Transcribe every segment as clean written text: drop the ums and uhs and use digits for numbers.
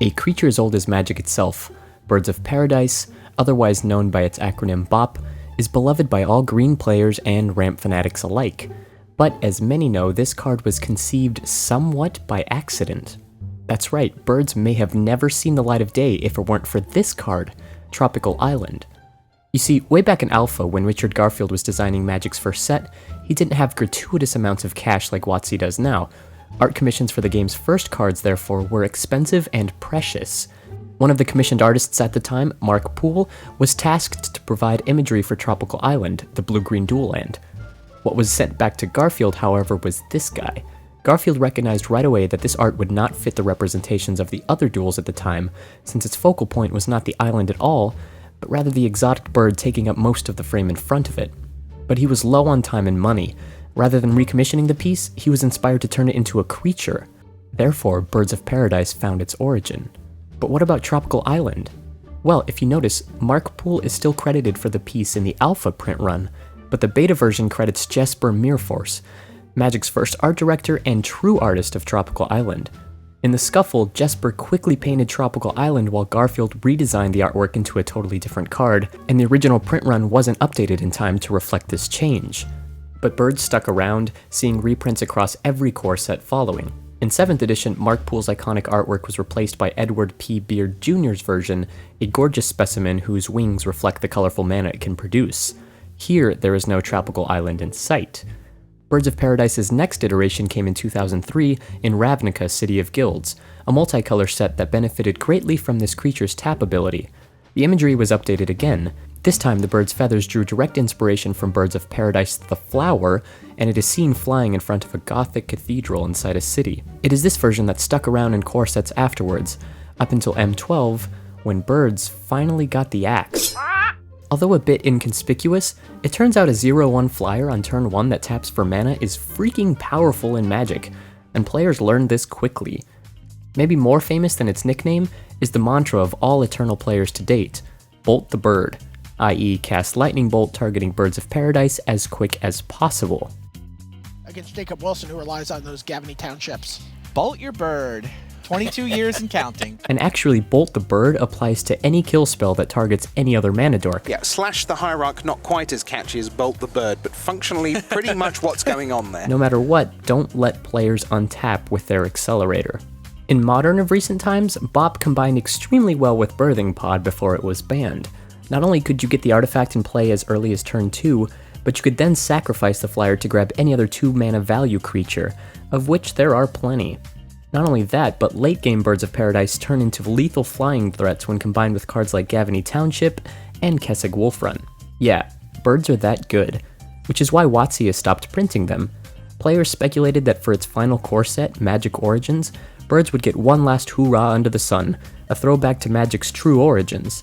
A creature as old as Magic itself, Birds of Paradise, otherwise known by its acronym BOP, is beloved by all green players and ramp fanatics alike. But as many know, this card was conceived somewhat by accident. That's right, Birds may have never seen the light of day if it weren't for this card, Tropical Island. You see, way back in Alpha, when Richard Garfield was designing Magic's first set, he didn't have gratuitous amounts of cash like WotC does now. Art commissions for the game's first cards, therefore, were expensive and precious. One of the commissioned artists at the time, Mark Poole, was tasked to provide imagery for Tropical Island, the blue-green dual land. What was sent back to Garfield, however, was this guy. Garfield recognized right away that this art would not fit the representations of the other duels at the time, since its focal point was not the island at all, but rather the exotic bird taking up most of the frame in front of it. But he was low on time and money. Rather than recommissioning the piece, he was inspired to turn it into a creature. Therefore, Birds of Paradise found its origin. But what about Tropical Island? Well, if you notice, Mark Poole is still credited for the piece in the Alpha print run, but the beta version credits Jesper Meerforce, Magic's first art director and true artist of Tropical Island. In the scuffle, Jesper quickly painted Tropical Island while Garfield redesigned the artwork into a totally different card, and the original print run wasn't updated in time to reflect this change. But Birds stuck around, seeing reprints across every core set following. In 7th edition, Mark Poole's iconic artwork was replaced by Edward P. Beard Jr.'s version, a gorgeous specimen whose wings reflect the colorful mana it can produce. Here, there is no Tropical Island in sight. Birds of Paradise's next iteration came in 2003 in Ravnica, City of Guilds, a multicolor set that benefited greatly from this creature's tap ability. The imagery was updated again. This time, the bird's feathers drew direct inspiration from Birds of Paradise the Flower, and it is seen flying in front of a Gothic cathedral inside a city. It is this version that stuck around in core sets afterwards, up until M12, when Birds finally got the axe. Although a bit inconspicuous, it turns out a 0/1 flyer on turn 1 that taps for mana is freaking powerful in Magic, and players learned this quickly. Maybe more famous than its nickname is the mantra of all Eternal players to date, Bolt the Bird, i.e. cast Lightning Bolt targeting Birds of Paradise as quick as possible. Against Jacob Wilson, who relies on those Gavany townships. Bolt your bird. 22 years and counting. And actually, Bolt the Bird applies to any kill spell that targets any other mana dork. Yeah, Slash the Hierarch, not quite as catchy as Bolt the Bird, but functionally pretty much what's going on there. No matter what, don't let players untap with their accelerator. In Modern of recent times, Bop combined extremely well with Birthing Pod before it was banned. Not only could you get the artifact in play as early as turn 2, but you could then sacrifice the flyer to grab any other 2 mana value creature, of which there are plenty. Not only that, but late game Birds of Paradise turn into lethal flying threats when combined with cards like Gavany Township and Kessig Wolfrun. Yeah, birds are that good, which is why WotC has stopped printing them. Players speculated that for its final core set, Magic Origins, Birds would get one last hoorah under the sun, a throwback to Magic's true origins.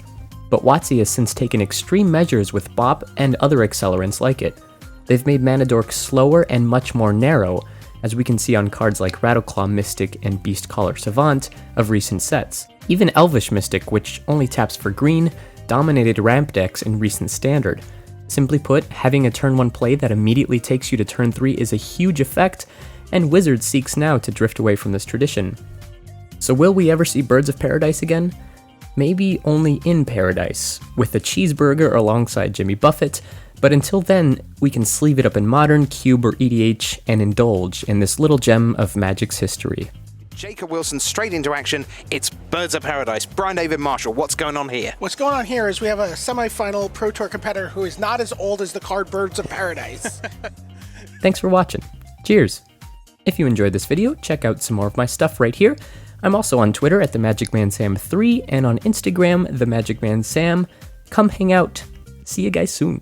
But WotC has since taken extreme measures with Bop and other accelerants like it. They've made mana dorks slower and much more narrow, as we can see on cards like Rattleclaw Mystic and Beastcaller Savant of recent sets. Even Elvish Mystic, which only taps for green, dominated ramp decks in recent Standard. Simply put, having a turn 1 play that immediately takes you to turn 3 is a huge effect, and Wizard seeks now to drift away from this tradition. So will we ever see Birds of Paradise again? Maybe only in Paradise, with a cheeseburger alongside Jimmy Buffett, but until then, we can sleeve it up in Modern, Cube, or EDH and indulge in this little gem of Magic's history. Jacob Wilson straight into action. It's Birds of Paradise. Brian David Marshall, what's going on here? What's going on here is we have a semi-final Pro Tour competitor who is not as old as the card Birds of Paradise. Thanks for watching. Cheers! If you enjoyed this video, check out some more of my stuff right here. I'm also on Twitter at TheMagicManSam3 and on Instagram, TheMagicManSam. Come hang out. See you guys soon.